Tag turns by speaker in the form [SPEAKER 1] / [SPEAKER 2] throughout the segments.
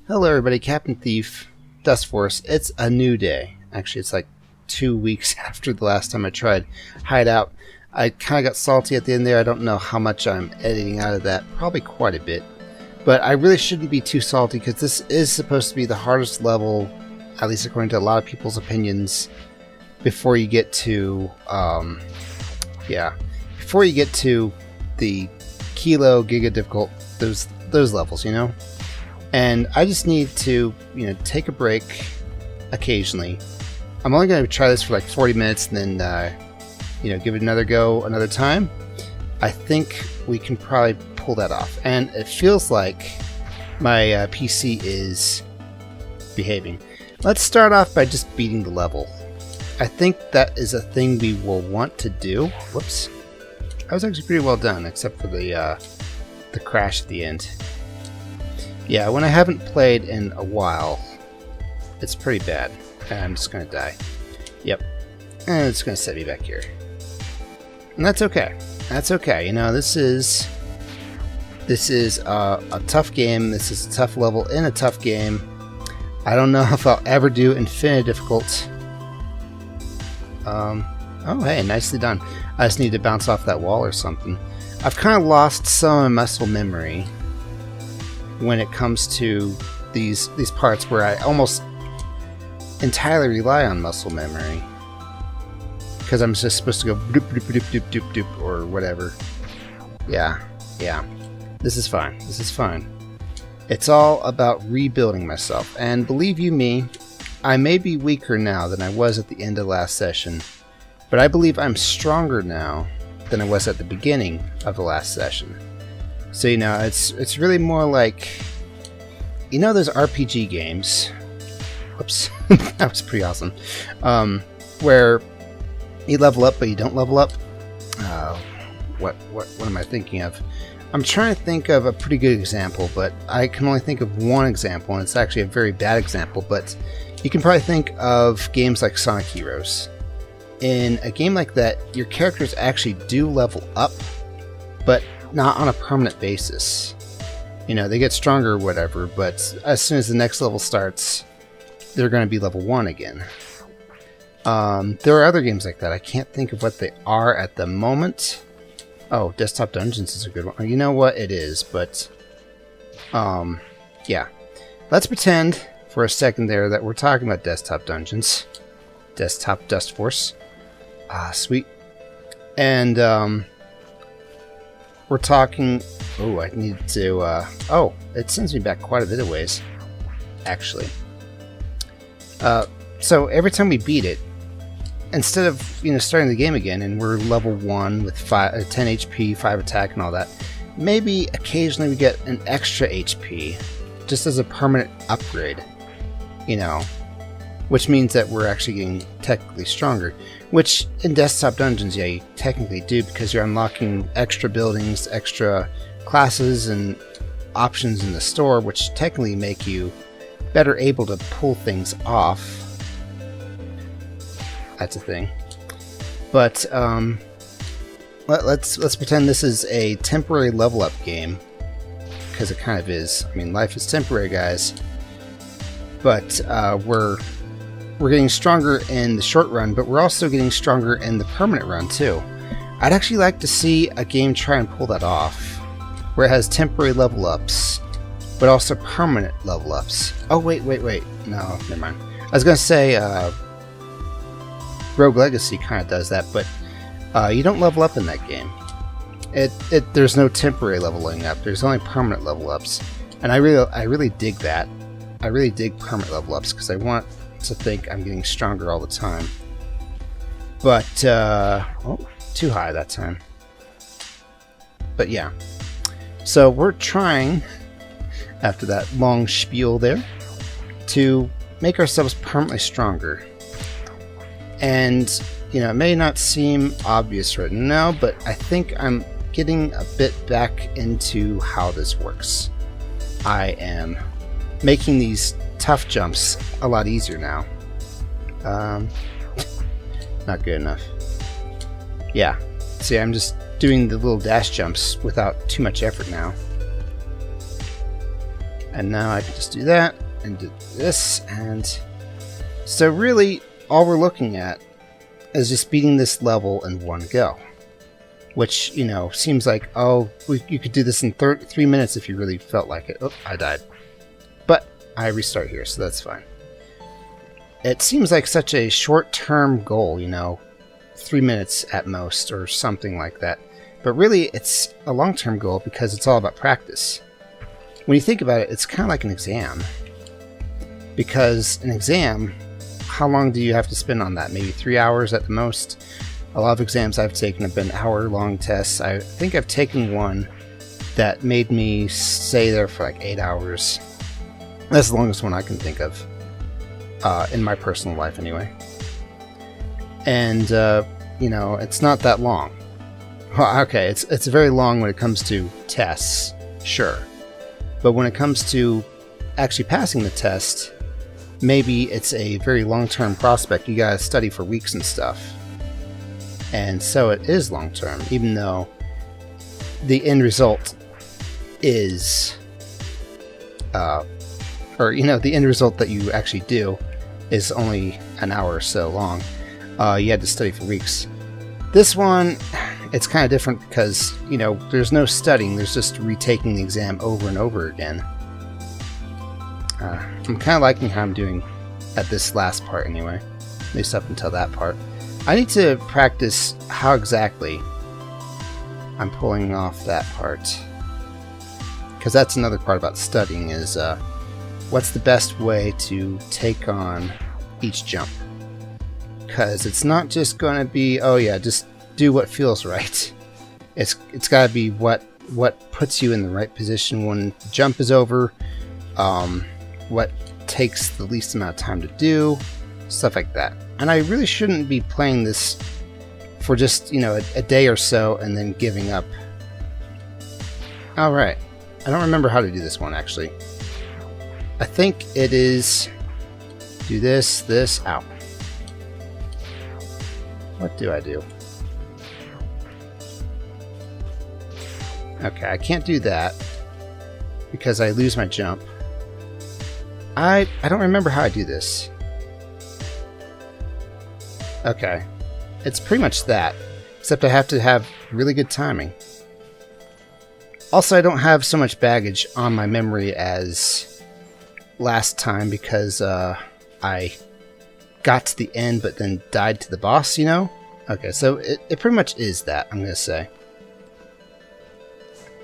[SPEAKER 1] Hello everybody, Captain Thief, Dustforce. It's a new day. Actually, it's like 2 weeks after the last time I tried Hideout. I kind of got salty at the end there. I don't know how much I'm editing out of that. Probably quite a bit. But I really shouldn't be too salty because this is supposed to be the hardest level, at least according to a lot of people's opinions, before you get to, before you get to the Kilo, Giga difficult, those levels, you know? And I just need to, take a break occasionally. I'm only going to try this for like 40 minutes and then, give it another go another time. I think we can probably pull that off. And it feels like my PC is behaving. Let's start off by just beating the level. I think that is a thing we will want to do. Whoops. That was actually pretty well done, except for the crash at the end. Yeah, when I haven't played in a while, it's pretty bad. And I'm just gonna die. Yep. And it's gonna set me back here. And that's okay. That's okay. This is a tough game. This is a tough level in a tough game. I don't know if I'll ever do Infinite Difficult. Oh, hey, nicely done. I just need to bounce off that wall or something. I've kind of lost some of my muscle memory when it comes to these parts where I almost entirely rely on muscle memory. Because I'm just supposed to go doop doop doop doop doop doop or whatever. Yeah. This is fine. This is fine. It's all about rebuilding myself. And believe you me, I may be weaker now than I was at the end of last session. But I believe I'm stronger now than I was at the beginning of the last session. So, it's really more like, those RPG games. Whoops. That was pretty awesome. Where you level up, but you don't level up. What am I thinking of? I'm trying to think of a pretty good example, but I can only think of one example, and it's actually a very bad example, but you can probably think of games like Sonic Heroes. In a game like that, your characters actually do level up, but not on a permanent basis. They get stronger or whatever, but as soon as the next level starts, they're going to be level 1 again. There are other games like that. I can't think of what they are at the moment. Oh, Desktop Dungeons is a good one. You know what? It is, but yeah. Let's pretend for a second there that we're talking about Desktop Dungeons. Desktop Dustforce. Sweet. And we're talking... Oh, I need to... oh, it sends me back quite a bit of ways, actually. So every time we beat it, instead of starting the game again and we're level 1 with 10 HP, 5 attack and all that, maybe occasionally we get an extra HP just as a permanent upgrade, which means that we're actually getting technically stronger, which in Desktop Dungeons, yeah, you technically do, because you're unlocking extra buildings, extra classes and options in the store, which technically make you better able to pull things off. That's a thing. But let's pretend this is a temporary level up game, because it kind of is. I mean, life is temporary, guys. But we're getting stronger in the short run, but we're also getting stronger in the permanent run too. I'd actually like to see a game try and pull that off, where it has temporary level ups, but also permanent level ups. Oh wait. No, never mind. I was gonna say Rogue Legacy kind of does that, but you don't level up in that game. There's no temporary leveling up. There's only permanent level ups, and I really dig that. I really dig permanent level ups because I want to think I'm getting stronger all the time. But too high that time. But yeah, so we're trying, after that long spiel there, to make ourselves permanently stronger. And it may not seem obvious right now, but I think I'm getting a bit back into how this works. I am making these tough jumps a lot easier now. Not good enough. Yeah, see, I'm just doing the little dash jumps without too much effort now. And now I can just do that and do this. And so really all we're looking at is just beating this level in one go. Which, you know, seems like, oh, you could do this in 3 minutes if you really felt like it. Oh, I died. But I restart here, so that's fine. It seems like such a short-term goal, you know, 3 minutes at most or something like that. But really, it's a long-term goal because it's all about practice. When you think about it, it's kind of like an exam. Because an exam, how long do you have to spend on that? Maybe 3 hours at the most? A lot of exams I've taken have been hour-long tests. I think I've taken one that made me stay there for like 8 hours. That's the longest one I can think of. In my personal life, anyway. And, you know, it's not that long. Well, okay, it's very long when it comes to tests, sure. But when it comes to actually passing the test, maybe it's a very long-term prospect. You gotta study for weeks and stuff. And so it is long-term, even though the end result is, or, you know, the end result that you actually do is only an hour or so long. You had to study for weeks. This one, it's kind of different because, you know, there's no studying. There's just retaking the exam over and over again. I'm kind of liking how I'm doing at this last part anyway. At least up until that part. I need to practice how exactly I'm pulling off that part. Because that's another part about studying is what's the best way to take on each jump. Because it's not just going to be, oh yeah, just do what feels right. It's got to be what puts you in the right position when the jump is over, what takes the least amount of time to do, stuff like that. And I really shouldn't be playing this for just, you know, a day or so and then giving up. Alright, I don't remember how to do this one actually. I think it is do this, ow. What do I do? Okay, I can't do that because I lose my jump. I don't remember how I do this. Okay, it's pretty much that, except I have to have really good timing. Also, I don't have so much baggage on my memory as last time because I got to the end but then died to the boss, you know? Okay, so it pretty much is that, I'm gonna say.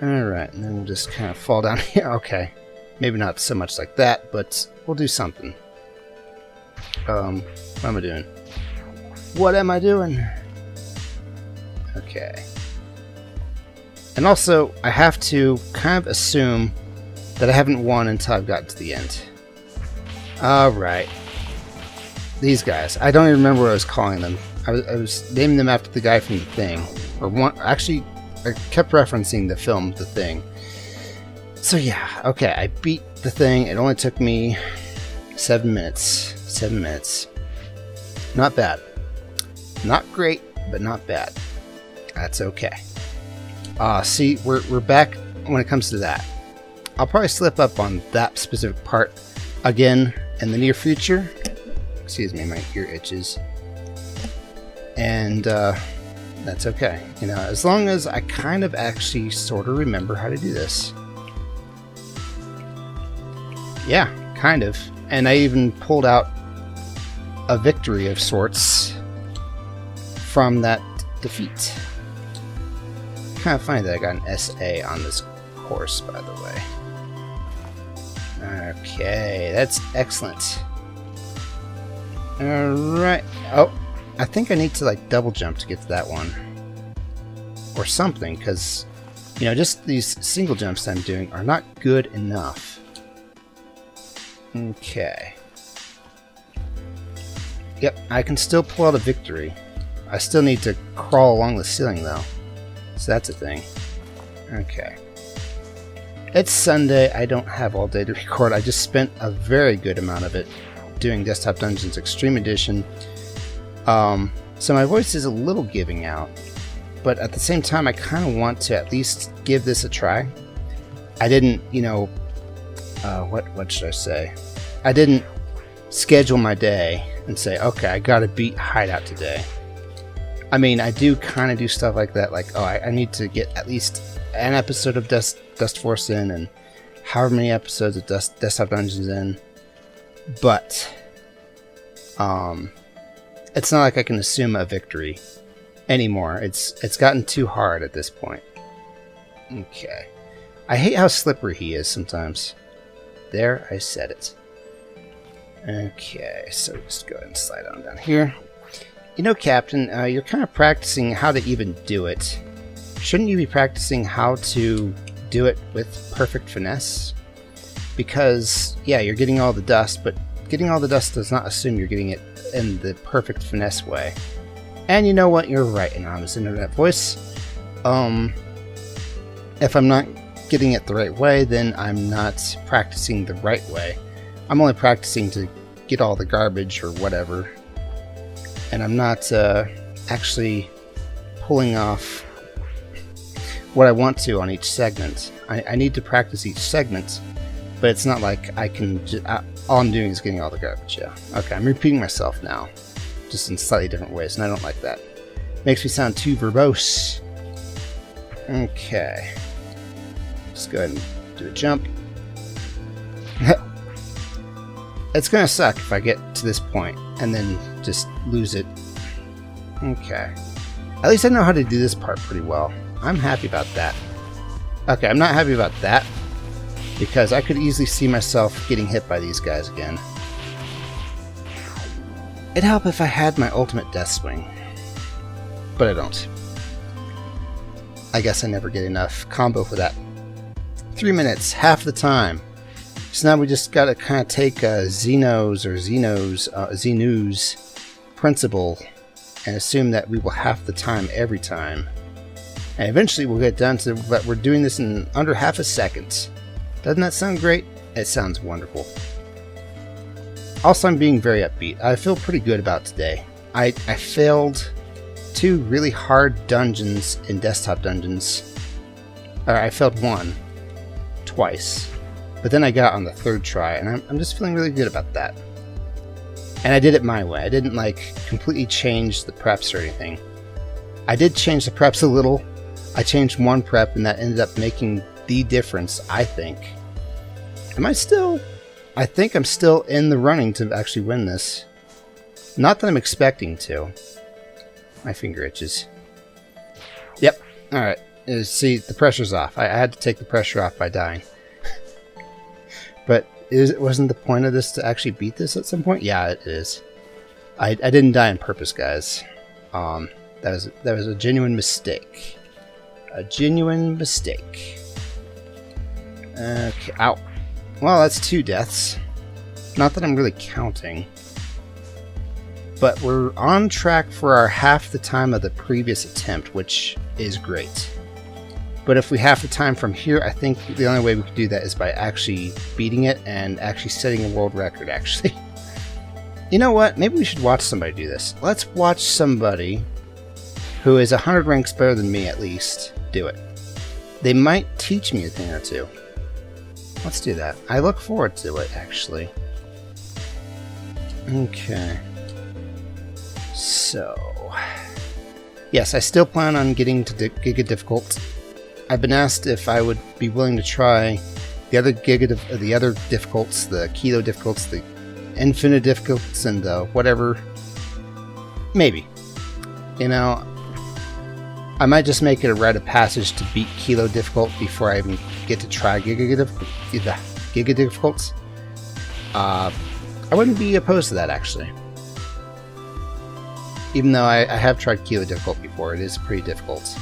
[SPEAKER 1] Alright, and then we'll just kind of fall down here. Okay, maybe not so much like that, but we'll do something. What am I doing? What am I doing? Okay. And also, I have to kind of assume that I haven't won until I've gotten to the end. Alright. These guys. I don't even remember what I was calling them. I was naming them after the guy from The Thing. Or one. Actually, I kept referencing the film The Thing. So yeah, okay, I beat The Thing. It only took me 7 minutes. 7 minutes. Not bad. Not great, but not bad. That's okay. See, we're back when it comes to that. I'll probably slip up on that specific part again in the near future. Excuse me, my ear itches. And that's okay. You know, as long as I kind of actually sort of remember how to do this. Yeah, kind of. And I even pulled out a victory of sorts from that defeat. Kind of funny that I got an SA on this course, by the way. Okay, that's excellent. Alright. Oh, I think I need to like double jump to get to that one. Or something, because, you know, just these single jumps I'm doing are not good enough. Okay. Yep, I can still pull out a victory. I still need to crawl along the ceiling, though. So that's a thing. Okay. It's Sunday. I don't have all day to record. I just spent a very good amount of it doing Desktop Dungeons Extreme Edition. So my voice is a little giving out. But at the same time, I kind of want to at least give this a try. I didn't, you know, what should I say? I didn't schedule my day and say, okay, I gotta beat Hideout today. I mean, I do kind of do stuff like that, like, oh, I need to get at least an episode of Dustforce in, and however many episodes of Desktop Dungeons in, but it's not like I can assume a victory anymore. It's gotten too hard at this point. Okay. I hate how slippery he is sometimes. There, I said it. Okay, so just go ahead and slide on down here. You know, Captain, you're kind of practicing how to even do it. Shouldn't you be practicing how to do it with perfect finesse? Because, yeah, you're getting all the dust, but getting all the dust does not assume you're getting it in the perfect finesse way. And you know what? You're right, Anonymous Internet Voice. If I'm not getting it the right way, then I'm not practicing the right way. I'm only practicing to get all the garbage or whatever. And I'm not actually pulling off what I want to on each segment. I need to practice each segment, but it's not like I can all I'm doing is getting all the garbage. Yeah. Okay, I'm repeating myself now, just in slightly different ways, and I don't like that. Makes me sound too verbose. Okay. Let's go ahead and do a jump. It's gonna suck if I get to this point and then just lose it. Okay. At least I know how to do this part pretty well. I'm happy about that. Okay, I'm not happy about that, because I could easily see myself getting hit by these guys again. It'd help if I had my ultimate death swing, but I don't. I guess I never get enough combo for that. 3 minutes, half the time. So now we just gotta kind of take Xeno's principle and assume that we will half the time every time. And eventually we'll get down to that we're doing this in under half a second. Doesn't that sound great? It sounds wonderful. Also, I'm being very upbeat. I feel pretty good about today. I failed 2 really hard dungeons in Desktop Dungeons. Or I failed 1 twice. But then I got on the 3rd try, and I'm just feeling really good about that. And I did it my way. I didn't, like, completely change the preps or anything. I did change the preps a little. I changed 1 prep, and that ended up making the difference, I think. Am I still... I think I'm still in the running to actually win this. Not that I'm expecting to. My finger itches. Yep. Alright. See, the pressure's off. I had to take the pressure off by dying. But wasn't the point of this to actually beat this at some point? Yeah, it is. I didn't die on purpose, guys. That was a genuine mistake. A genuine mistake. Okay, ow. Well, that's 2 deaths. Not that I'm really counting. But we're on track for our half the time of the previous attempt, which is great. But if we half the time from here, I think the only way we could do that is by actually beating it and actually setting a world record, actually. You know what? Maybe we should watch somebody do this. Let's watch somebody who is 100 ranks better than me, at least, do it. They might teach me a thing or two. Let's do that. I look forward to it, actually. Okay. So... yes, I still plan on getting to Giga Difficult. I've been asked if I would be willing to try the other difficults, the Kilo difficults, the Infinite difficults, and the whatever. Maybe. You know, I might just make it a rite of passage to beat Kilo difficult before I even get to try Giga difficults. I wouldn't be opposed to that, actually. Even though I have tried Kilo difficult before, it is pretty difficult.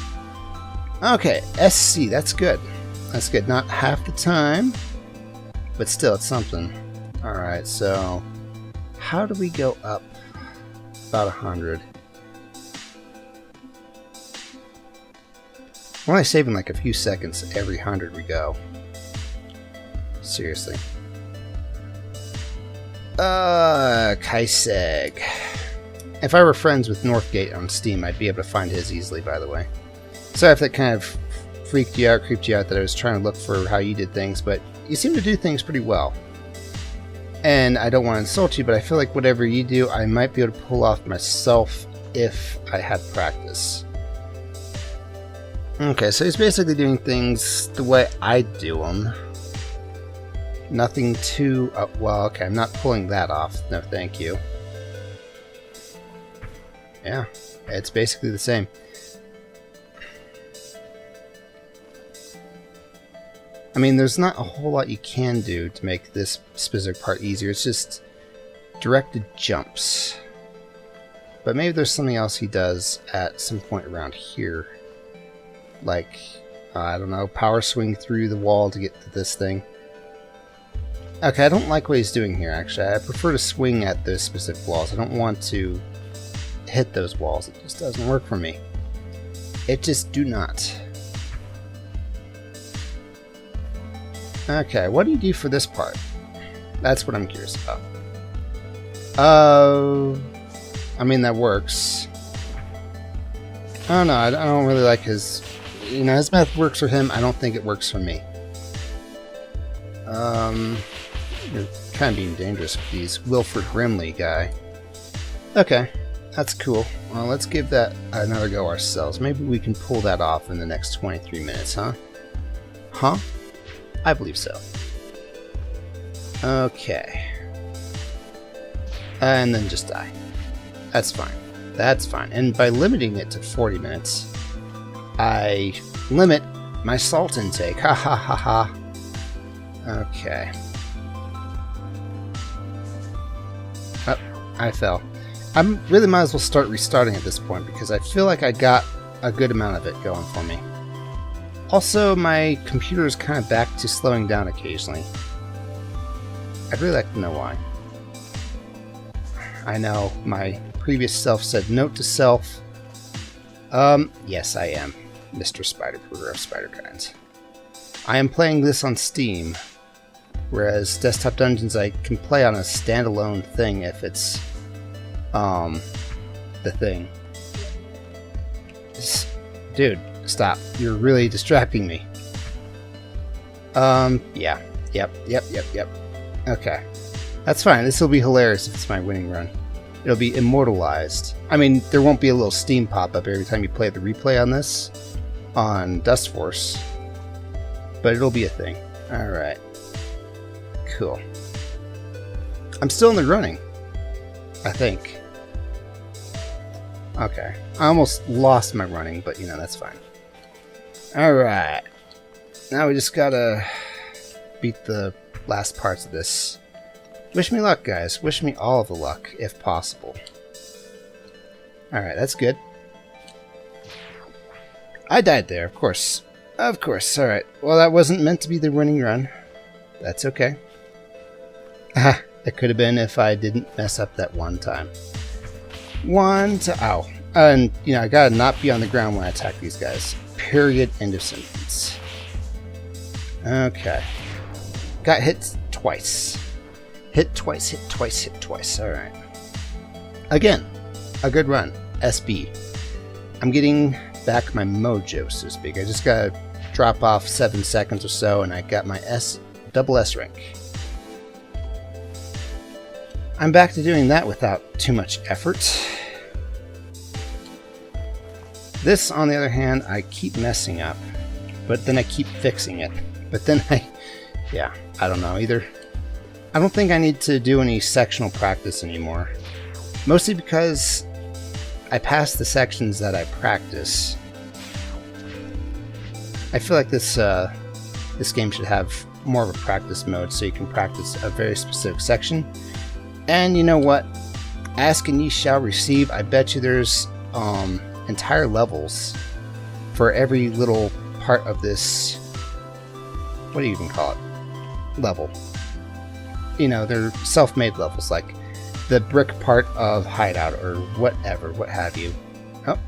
[SPEAKER 1] Okay, SC, that's good. That's good. Not half the time, but still, it's something. Alright, so how do we go up about 100? We're only saving like a few seconds every 100 we go. Seriously. Kaiseg. If I were friends with Northgate on Steam, I'd be able to find his easily, by the way. Sorry if that kind of freaked you out, creeped you out, that I was trying to look for how you did things, but you seem to do things pretty well. And I don't want to insult you, but I feel like whatever you do, I might be able to pull off myself if I had practice. Okay, so he's basically doing things the way I do them. Nothing too... well, okay, I'm not pulling that off. No, thank you. Yeah, it's basically the same. I mean, there's not a whole lot you can do to make this specific part easier. It's just directed jumps. But maybe there's something else he does at some point around here. Like, I don't know, power swing through the wall to get to this thing. Okay, I don't like what he's doing here, actually. I prefer to swing at those specific walls. I don't want to hit those walls. It just doesn't work for me. It just do not. Okay, what do you do for this part? That's what I'm curious about. I mean, that works. I don't know, I don't really like his... You know, his method works for him. I don't think it works for me. You're kind of being dangerous with these. Wilford Brimley guy. Okay, that's cool. Well, let's give that another go ourselves. Maybe we can pull that off in the next 23 minutes, huh? Huh? I believe so. Okay. And then just die. That's fine. That's fine. And by limiting it to 40 minutes, I limit my salt intake. Ha ha ha ha. Okay. Oh, I fell. I really might as well start restarting at this point because I feel like I got a good amount of it going for me. Also, my computer is kind of back to slowing down occasionally. I'd really like to know why. I know my previous self said note to self. Yes, I am Mr. Spider-Brewer of Spider-Kinds. I am playing this on Steam, whereas Desktop Dungeons I can play on a standalone thing if it's, the thing. Dude, stop. You're really distracting me. Yeah. Yep. Okay. That's fine. This will be hilarious if it's my winning run. It'll be immortalized. I mean, there won't be a little Steam pop-up every time you play the replay on this, on Dustforce, but it'll be a thing. Alright. Cool. I'm still in the running, I think. Okay. I almost lost my running, but you know, that's fine. Alright. Now we just gotta beat the last parts of this. Wish me luck, guys. Wish me all of the luck, if possible. Alright, that's good. I died there, of course. Of course, alright. Well, that wasn't meant to be the winning run. That's okay. It could have been if I didn't mess up that one time. Ow. And, you know, I gotta not be on the ground when I attack these guys. Period. End of sentence. Okay. Got hit twice. Hit twice. Alright. Again, a good run. SB. I'm getting back my mojo, so to speak. I just gotta drop off 7 seconds or so, and I got my double S rank. I'm back to doing that without too much effort. This, on the other hand, I keep messing up, but then I keep fixing it. But then yeah, I don't know either. I don't think I need to do any sectional practice anymore. Mostly because I passed the sections that I practice. I feel like this game should have more of a practice mode so you can practice a very specific section. And you know what? Ask and ye shall receive. I bet you there's entire levels for every little part of this. What do you even call it? Level. You know, they're self-made levels, like the brick part of Hideout or whatever, what have you. Oh.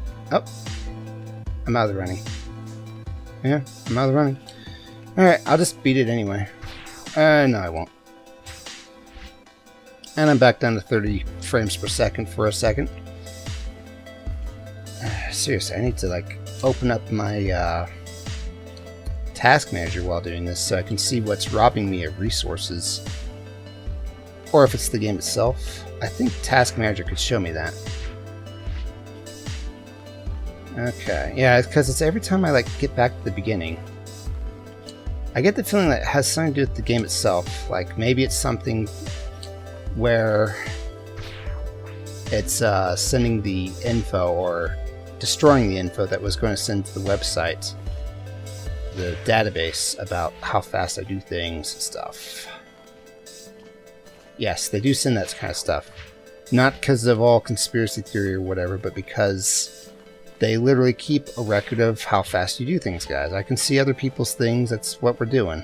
[SPEAKER 1] I'm out of the running. Yeah, I'm out of the running. Alright, I'll just beat it anyway. No, I won't. And I'm back down to 30 frames per second for a second. Seriously, I need to, like, open up my task manager while doing this so I can see what's robbing me of resources. Or if it's the game itself. I think task manager could show me that. Okay, yeah, it's because it's every time I like get back to the beginning. I get the feeling that it has something to do with the game itself. Like maybe it's something where it's sending the info or destroying the info that was going to send to the website, the database about how fast I do things and stuff. Yes, they do send that kind of stuff. Not because of all conspiracy theory or whatever, but because they literally keep a record of how fast you do things, guys. I can see other people's things. That's what we're doing.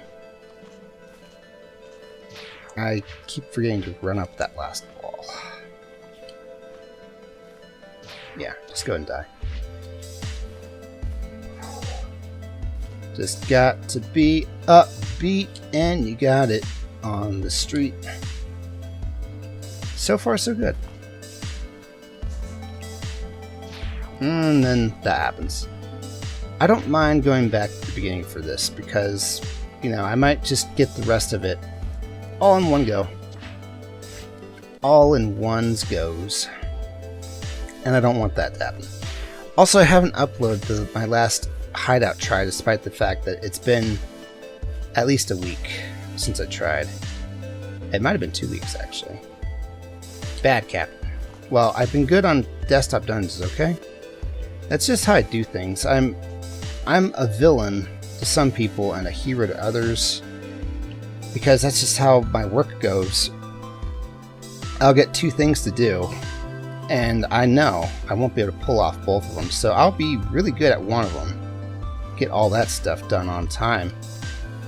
[SPEAKER 1] I keep forgetting to run up that last wall. Yeah, just go and die. Just got to be upbeat, and you got it on the street. So far, so good. And then that happens. I don't mind going back to the beginning for this because, you know, I might just get the rest of it all in one go. All in one's goes. And I don't want that to happen. Also, I haven't uploaded my last Hideout try despite the fact that it's been at least a week since I tried. It might have been 2 weeks, actually. Bad cap. Well, I've been good on desktop dungeons, okay? That's just how I do things. I'm a villain to some people and a hero to others because that's just how my work goes. I'll get 2 things to do and I know I won't be able to pull off both of them, so I'll be really good at one of them. Get all that stuff done on time.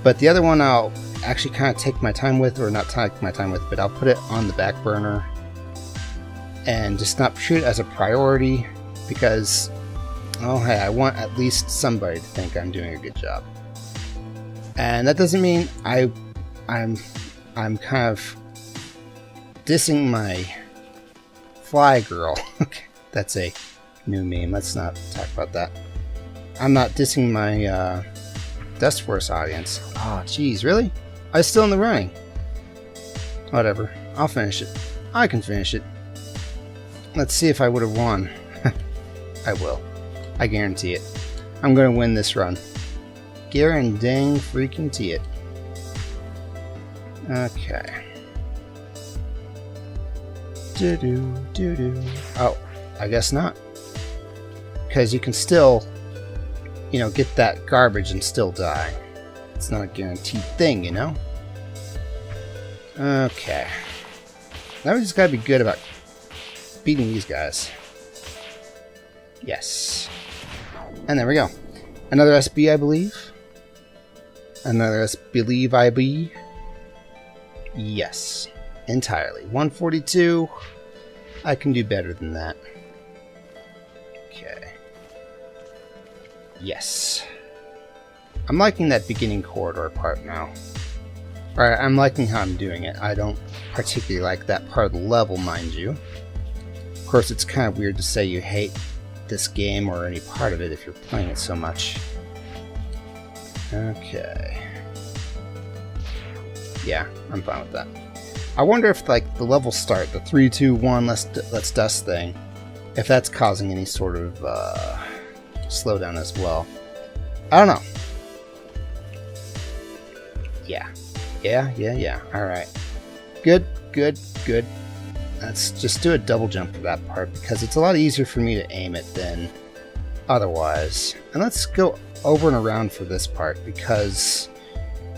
[SPEAKER 1] But the other one I'll actually kind of take my time with, or not take my time with, but I'll put it on the back burner and just not treat it as a priority because, oh hey, I want at least somebody to think I'm doing a good job. And that doesn't mean I'm kind of dissing my fly girl. Okay, that's a new meme. Let's not talk about that. I'm not dissing my Dustforce audience. Oh, jeez, really? I was still in the running. Whatever. I'll finish it. I can finish it. Let's see if I would have won. I will. I guarantee it. I'm going to win this run. Guarantee freaking it. Okay. Oh, I guess not. Because you can still, you know, get that garbage and still die. It's not a guaranteed thing, you know? Okay. Now we just gotta be good about beating these guys. Yes. And there we go. Another SB, I believe. Another believe I be. Yes. Entirely. 142. I can do better than that. Okay. Yes. I'm liking that beginning corridor part now. Alright, I'm liking how I'm doing it. I don't particularly like that part of the level, mind you. Of course, it's kind of weird to say you hate this game or any part of it if you're playing it so much. Okay. Yeah, I'm fine with that. I wonder if, like, the level start, the 3, 2, 1, let's dust thing, if that's causing any sort of slowdown as well. I don't know. Yeah. Alright. Good. Let's just do a double jump for that part because it's a lot easier for me to aim it than otherwise. And let's go over and around for this part because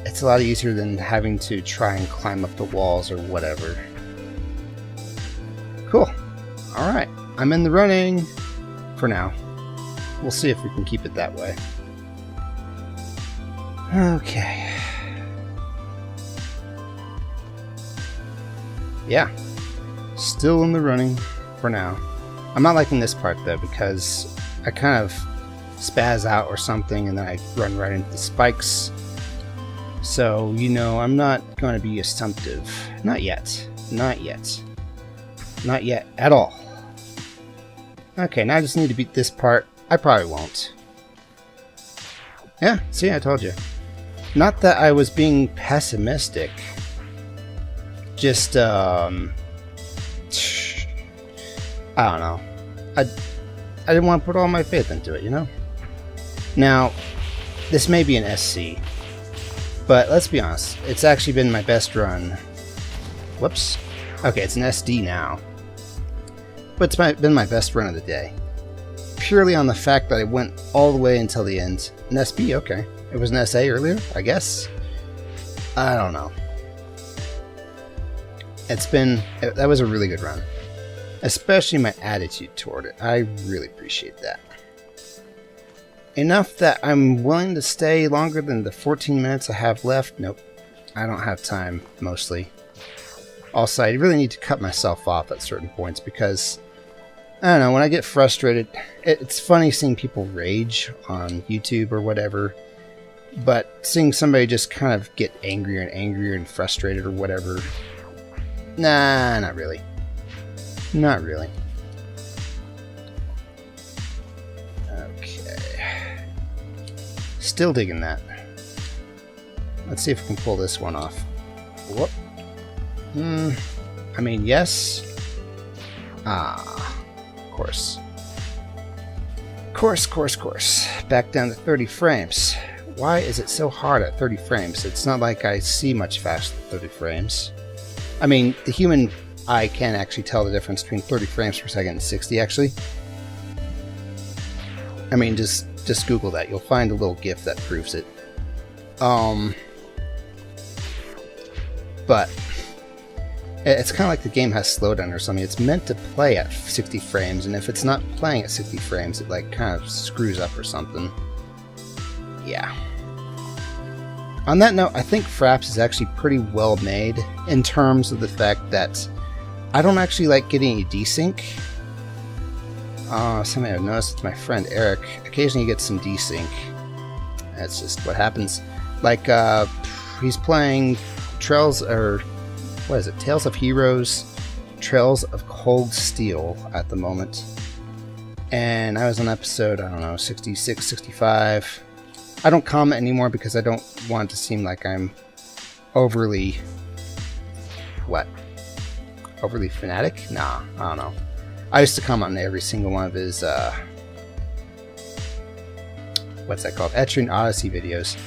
[SPEAKER 1] it's a lot easier than having to try and climb up the walls or whatever. Cool. Alright. I'm in the running for now. We'll see if we can keep it that way. Okay. Yeah. Still in the running for now. I'm not liking this part though because I kind of spaz out or something and then I run right into the spikes. So, you know, I'm not going to be assumptive. Not yet. Not yet at all. Okay, now I just need to beat this part. I probably won't. Yeah, see, I told you. Not that I was being pessimistic. Just, I don't know. I didn't want to put all my faith into it, you know? Now, this may be an SC, but let's be honest, it's actually been my best run. Whoops. Okay, it's an SD now. But it's been my best run of the day. Purely on the fact that I went all the way until the end. An SB, okay. It was an SA earlier, I guess? I don't know. That was a really good run. Especially my attitude toward it. I really appreciate that. Enough that I'm willing to stay longer than the 14 minutes I have left. Nope. I don't have time, mostly. Also, I really need to cut myself off at certain points because, I don't know, when I get frustrated, it's funny seeing people rage on YouTube or whatever, but seeing somebody just kind of get angrier and angrier and frustrated or whatever, nah, not really. Not really. Okay. Still digging that. Let's see if we can pull this one off. Whoop. I mean, yes. Of course. Course. Back down to 30 frames. Why is it so hard at 30 frames? It's not like I see much faster than 30 frames. I mean, the human eye can actually tell the difference between 30 frames per second and 60, actually. I mean, just Google that. You'll find a little GIF that proves it. But it's kind of like the game has slowdown or something. It's meant to play at 60 frames, and if it's not playing at 60 frames, it like kind of screws up or something. Yeah. On that note, I think Fraps is actually pretty well made in terms of the fact that I don't actually like getting any desync. Something I've noticed with my friend Eric, occasionally he gets some desync. That's just what happens. Like, he's playing Tales of Heroes, Trails of Cold Steel at the moment. And I was on episode, I don't know, 66, 65. I don't comment anymore because I don't want it to seem like I'm overly... what? Overly fanatic? Nah, I don't know. I used to comment on every single one of his, what's that called? Etrian Odyssey videos.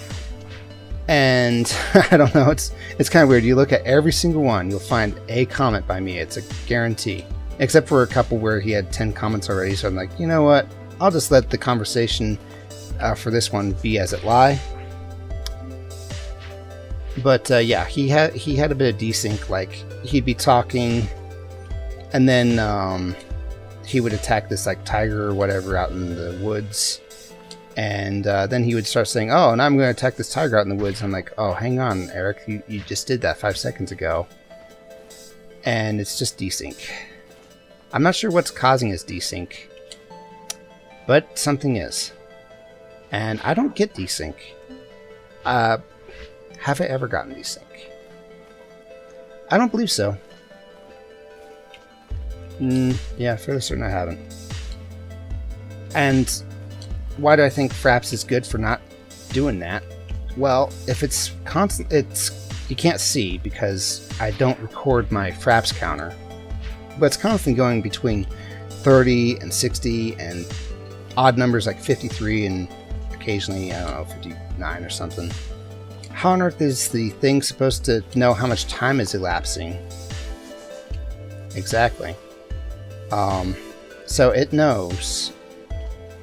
[SPEAKER 1] And I don't know, it's kind of weird. You look at every single one, you'll find a comment by me. It's a guarantee. Except for a couple where he had 10 comments already, so I'm like, you know what? I'll just let the conversation for this one be as it lie. But yeah, he had a bit of desync. Like, he'd be talking, and then he would attack this like tiger or whatever out in the woods. And then he would start saying, oh, and I'm going to attack this tiger out in the woods. I'm like, oh, hang on, Eric. You just did that 5 seconds ago. And it's just desync. I'm not sure what's causing his desync. But something is. And I don't get desync. Have I ever gotten desync? I don't believe so. Yeah, fairly certain I haven't. And why do I think Fraps is good for not doing that? Well, if it's constant, you can't see because I don't record my Fraps counter, but it's constantly going between 30 and 60 and odd numbers like 53 and occasionally, I don't know, 59 or something. How on earth is the thing supposed to know how much time is elapsing? Exactly. So it knows.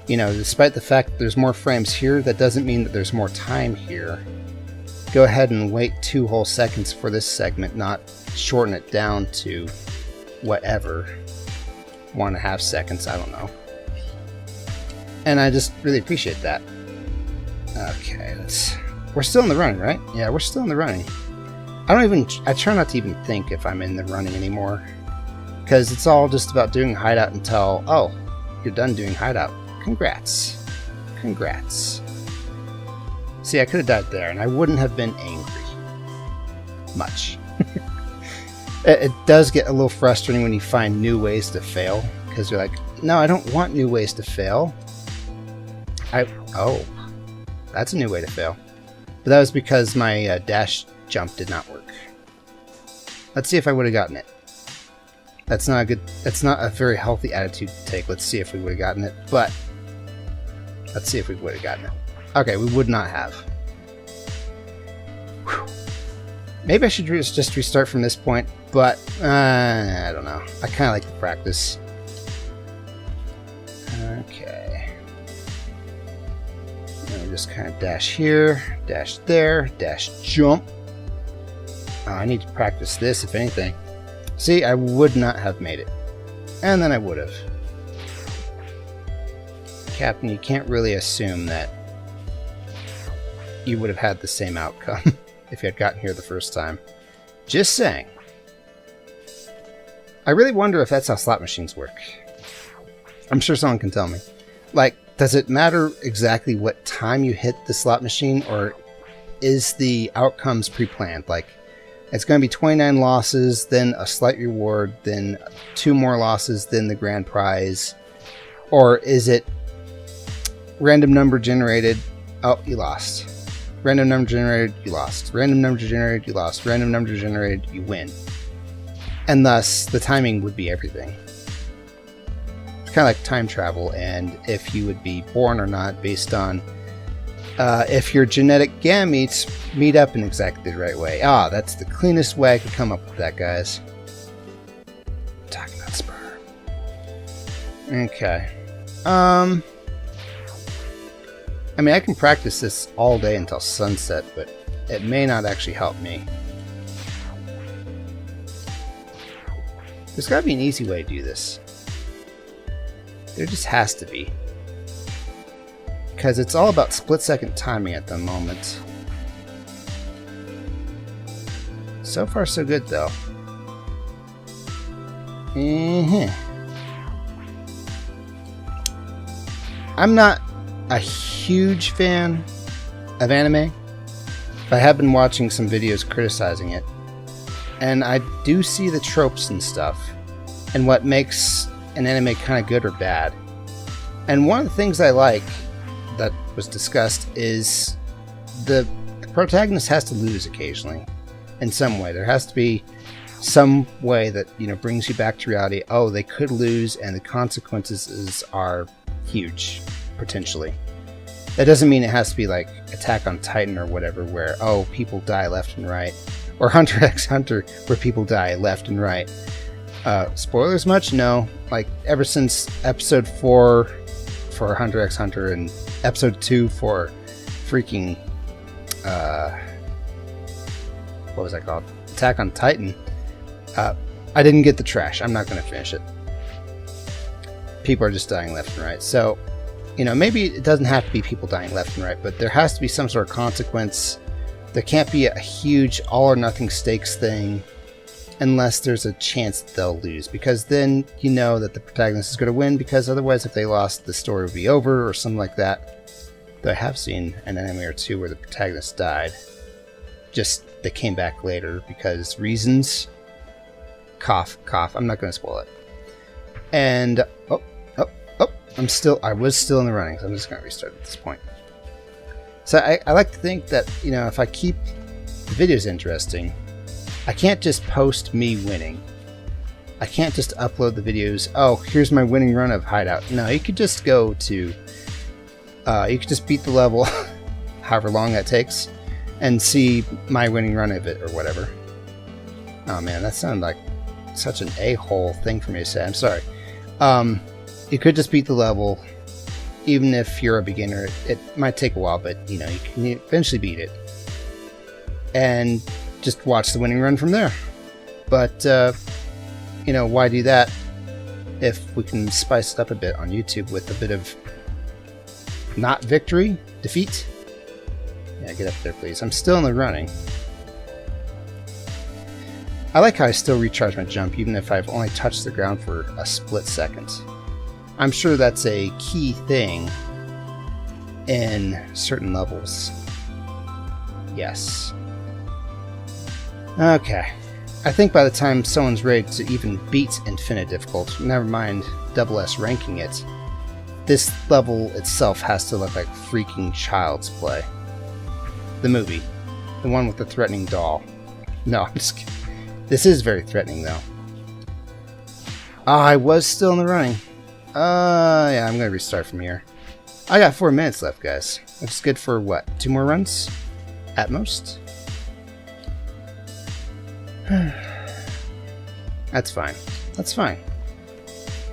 [SPEAKER 1] You know, despite the fact that there's more frames here, that doesn't mean that there's more time here. Go ahead and wait 2 whole seconds for this segment, not shorten it down to whatever. 1.5 seconds, I don't know. And I just really appreciate that. Okay, we're still in the running, right? Yeah, we're still in the running. I try not to even think if I'm in the running anymore. Because it's all just about doing Hideout until, oh, you're done doing Hideout. Congrats. See, I could have died there, and I wouldn't have been angry. Much. It does get a little frustrating when you find new ways to fail, because you're like, no, I don't want new ways to fail. Oh, that's a new way to fail. But that was because my dash jump did not work. Let's see if I would have gotten it. That's not a good. That's not a very healthy attitude to take. Let's see if we would have gotten it. But let's see if we would have gotten it. Okay, we would not have. Whew. Maybe I should just restart from this point. But I don't know. I kind of like the practice. Okay. And we just kind of dash here, dash there, dash jump. Oh, I need to practice this, if anything. See, I would not have made it. And then I would have. Captain, you can't really assume that you would have had the same outcome if you had gotten here the first time. Just saying. I really wonder if that's how slot machines work. I'm sure someone can tell me. Like, does it matter exactly what time you hit the slot machine, or is the outcomes pre-planned? Like, it's going to be 29 losses, then a slight reward, then 2 more losses, then the grand prize. Or is it random number generated, oh, you lost. Random number generated, you lost. Random number generated, you lost. Random number generated, you win. And thus, the timing would be everything. It's kind of like time travel, and if you would be born or not based on if your genetic gametes meet up in exactly the right way. Ah, that's the cleanest way I could come up with that, guys. I'm talking about sperm. Okay. I mean, I can practice this all day until sunset, but it may not actually help me. There's gotta be an easy way to do this. There just has to be. Because it's all about split-second timing at the moment. So far, so good, though. I'm not a huge fan of anime, but I have been watching some videos criticizing it. And I do see the tropes and stuff, and what makes an anime kind of good or bad. And one of the things I like that was discussed is the protagonist has to lose occasionally in some way. There has to be some way that, you know, brings you back to reality. Oh, they could lose, and the consequences are huge, potentially. That doesn't mean it has to be like Attack on Titan or whatever, where, oh, people die left and right. Or Hunter x Hunter, where people die left and right. Spoilers much? No. Like, ever since episode 4 for Hunter x Hunter and episode 2 for freaking, what was that called? Attack on Titan. I didn't get the trash. I'm not going to finish it. People are just dying left and right. So, you know, maybe it doesn't have to be people dying left and right, but there has to be some sort of consequence. There can't be a huge all or nothing stakes thing unless there's a chance that they'll lose, because then you know that the protagonist is going to win, because otherwise if they lost, the story would be over or something like that. Though I have seen an anime or two where the protagonist died. Just they came back later because reasons. Cough, cough. I'm not going to spoil it. And I was still in the running, so I'm just going to restart at this point. So I like to think that, you know, if I keep the videos interesting, I can't just post me winning. I can't just upload the videos, oh, here's my winning run of Hideout. No, you could just go to, you could just beat the level, however long that takes, and see my winning run of it, or whatever. Oh man, that sounded like such an a-hole thing for me to say, I'm sorry. You could just beat the level, even if you're a beginner. It might take a while, but you know, you can eventually beat it. And just watch the winning run from there. But, you know, why do that if we can spice it up a bit on YouTube with a bit of not victory, defeat? Yeah, get up there, please. I'm still in the running. I like how I still recharge my jump, even if I've only touched the ground for a split second. I'm sure that's a key thing in certain levels. Yes. Okay. I think by the time someone's ready to even beat Infinite difficulty, never mind double S ranking it, this level itself has to look like freaking child's play. The movie. The one with the threatening doll. No, I'm just kidding. This is very threatening, though. I was still in the running. Yeah, I'm going to restart from here. I got 4 minutes left, guys. Which is good for, what, 2 more runs? At most? That's fine. That's fine.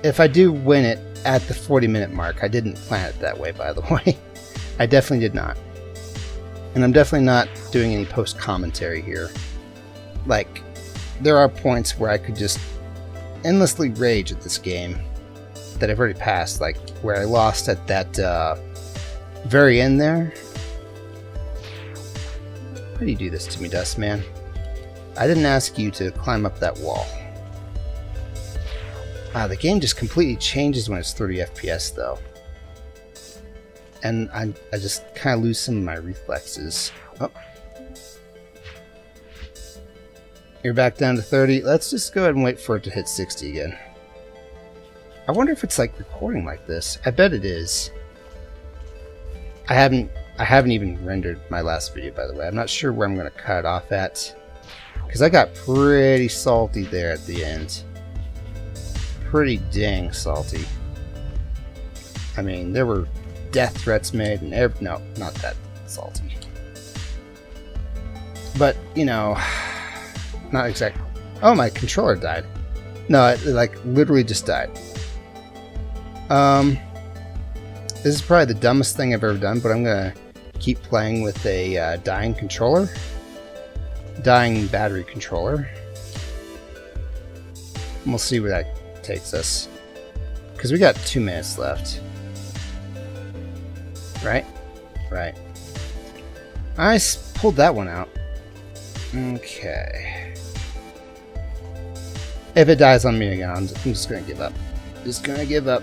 [SPEAKER 1] If I do win it at the 40-minute mark, I didn't plan it that way, by the way. I definitely did not. And I'm definitely not doing any post-commentary here. Like, there are points where I could just endlessly rage at this game that I've already passed, like where I lost at that very end there. Why do you do this to me, Dustman? I didn't ask you to climb up that wall. The game just completely changes when it's 30 FPS, though. And I just kind of lose some of my reflexes. Oh. You're back down to 30. Let's just go ahead and wait for it to hit 60 again. I wonder if it's like recording like this. I bet it is. I haven't even rendered my last video, by the way. I'm not sure where I'm going to cut it off at, because I got pretty salty there at the end. Pretty dang salty. I mean, there were death threats made and no, not that salty. But, you know, not exactly. Oh, my controller died. No, it like literally just died. This is probably the dumbest thing I've ever done, but I'm gonna keep playing with a dying controller. Dying battery controller. And we'll see where that takes us. Because we got 2 minutes left. Right? Right. I pulled that one out. Okay. If it dies on me again, I'm just gonna give up. Just gonna give up.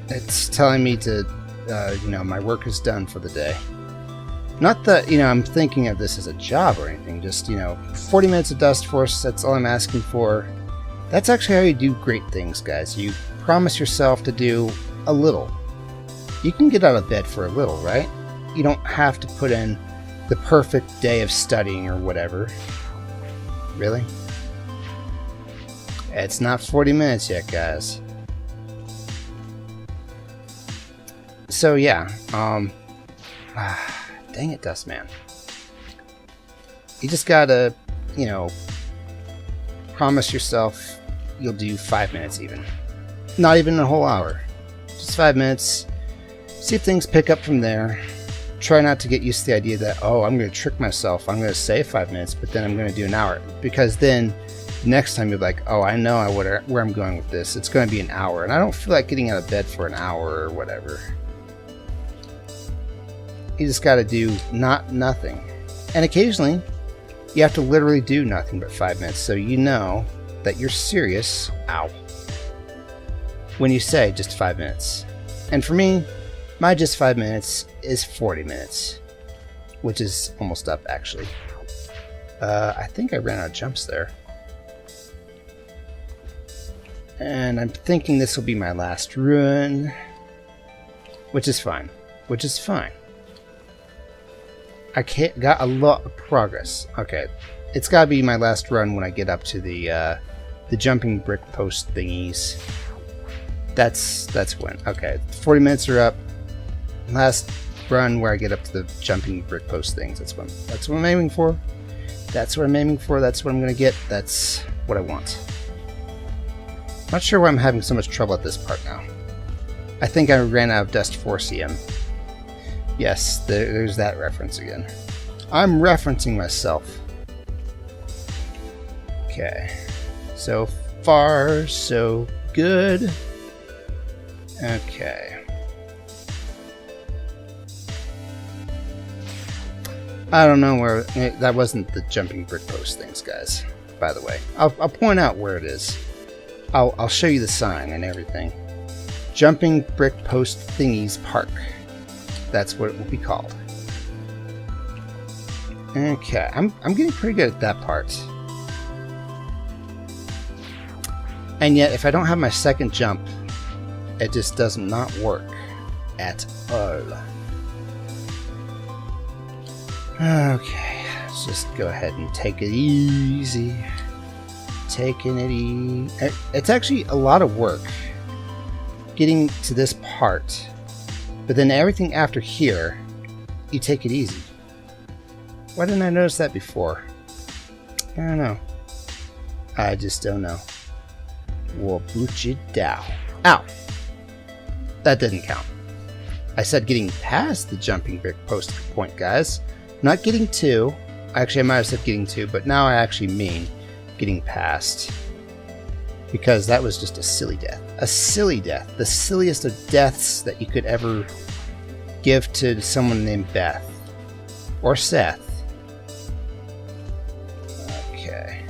[SPEAKER 1] It's telling me to, you know, my work is done for the day. Not that, you know, I'm thinking of this as a job or anything. Just, you know, 40 minutes of Dustforce, that's all I'm asking for. That's actually how you do great things, guys. You promise yourself to do a little. You can get out of bed for a little, right? You don't have to put in the perfect day of studying or whatever. Really? It's not 40 minutes yet, guys. So yeah, dang it, Dustman. You just gotta, you know, promise yourself you'll do 5 minutes even. Not even a whole hour. Just 5 minutes. See if things pick up from there. Try not to get used to the idea that, oh, I'm going to trick myself. I'm going to say 5 minutes, but then I'm going to do an hour. Because then next time you're like, oh, I know where I'm going with this. It's going to be an hour. And I don't feel like getting out of bed for an hour or whatever. You just got to do nothing. And occasionally, you have to literally do nothing but 5 minutes. So you know that you're serious. Ow. When you say just 5 minutes. And for me, my just 5 minutes is 40 minutes. Which is almost up, actually. I think I ran out of jumps there. And I'm thinking this will be my last run. Which is fine. Which is fine. I got a lot of progress. Okay. It's gotta be my last run when I get up to the jumping brick post thingies. That's when. Okay. 40 minutes are up. Last run where I get up to the jumping brick post things. That's what I'm aiming for. That's what I'm aiming for. That's what I'm gonna get. That's what I want. Not sure why I'm having so much trouble at this part now. I think I ran out of Dustforce EM. Yes, there's that reference again. I'm referencing myself. Okay. So far, so good. Okay. I don't know where... That wasn't the jumping brick post things, guys. By the way. I'll point out where it is. I'll show you the sign and everything. Jumping brick post thingies park. That's what it will be called. Okay, I'm getting pretty good at that part. And yet, if I don't have my second jump, it just does not work at all. Okay, let's just go ahead and take it easy. Taking it easy. It's actually a lot of work getting to this part, but then everything after here, you take it easy. Why didn't I notice that before? I don't know. I just don't know. Waboochie-dow. Ow! That didn't count. I said getting past the jumping brick post point, guys. Not getting to. Actually, I might have said getting to, but now I actually mean getting past. Because that was just a silly death. A silly death. The silliest of deaths that you could ever give to someone named Beth. Or Seth. Okay.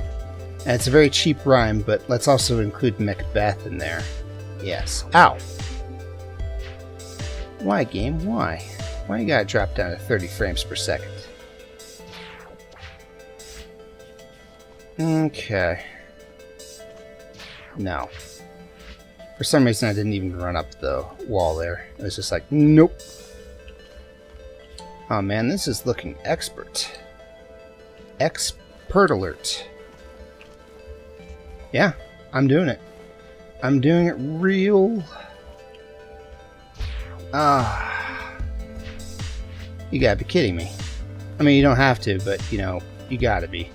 [SPEAKER 1] And it's a very cheap rhyme, but let's also include Macbeth in there. Yes. Ow! Why, game? Why? Why you gotta drop down to 30 frames per second? Okay. No. For some reason I didn't even run up the wall there. It was just like, nope. Oh man, this is looking expert. Expert alert. Yeah, I'm doing it. I'm doing it real. You gotta be kidding me. I mean, you don't have to, but, you know, you gotta be.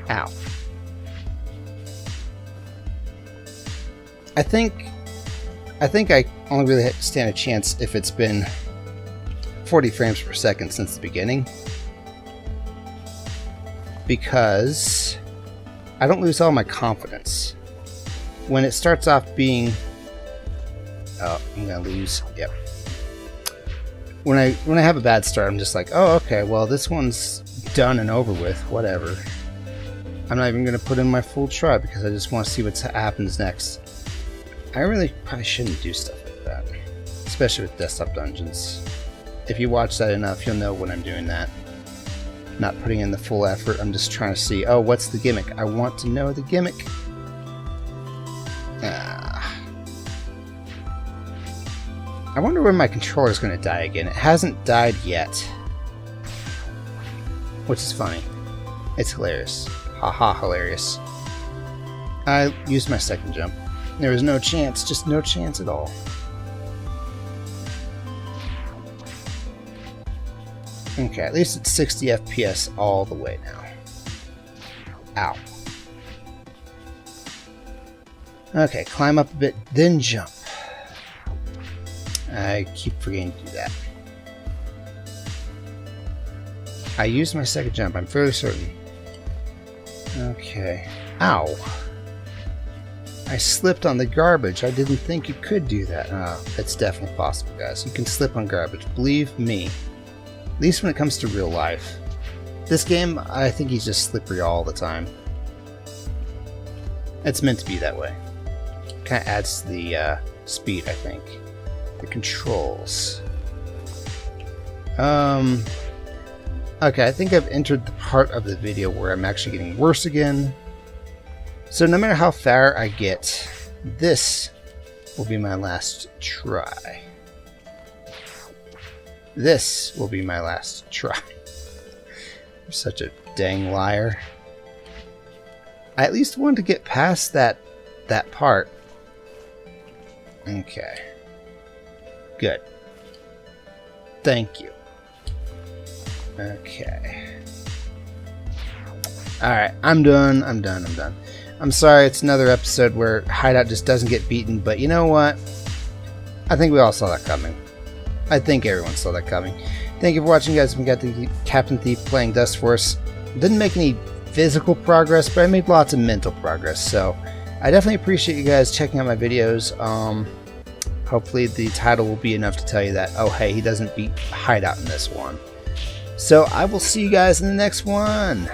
[SPEAKER 1] Ow. I think I only really stand a chance if it's been 40 frames per second since the beginning. Because I don't lose all my confidence. When it starts off being... Oh, I'm gonna lose. Yep. When I have a bad start, I'm just like, oh, okay, well, this one's done and over with. Whatever. I'm not even gonna put in my full try because I just want to see what happens next. I really probably shouldn't do stuff like that, especially with desktop dungeons. If you watch that enough, you'll know when I'm doing that. Not putting in the full effort. I'm just trying to see, oh, what's the gimmick? I want to know the gimmick. I wonder when my controller's going to die again. It hasn't died yet. Which is funny. It's hilarious. Haha, hilarious. I used my second jump. There was no chance, just no chance at all. Okay, at least it's 60 FPS all the way now. Ow. Okay, climb up a bit, then jump. I keep forgetting to do that. I used my second jump, I'm fairly certain. Okay. Ow. I slipped on the garbage. I didn't think you could do that. Oh, it's definitely possible, guys. You can slip on garbage. Believe me. At least when it comes to real life. This game, I think he's just slippery all the time. It's meant to be that way. Kind of adds to the speed, I think. The controls. Okay, I think I've entered the part of the video where I'm actually getting worse again. So no matter how far I get, this will be my last try. This will be my last try. I'm such a dang liar. I at least wanted to get past that part. Okay. Good. Thank you. Okay. Alright, I'm done. I'm sorry, it's another episode where Hideout just doesn't get beaten, but you know what? I think we all saw that coming. I think everyone saw that coming. Thank you for watching, guys. We got the Captain Thief playing Dustforce. Didn't make any physical progress, but I made lots of mental progress, so I definitely appreciate you guys checking out my videos. Hopefully the title will be enough to tell you that, oh hey, he doesn't beat Hideout in this one. So I will see you guys in the next one.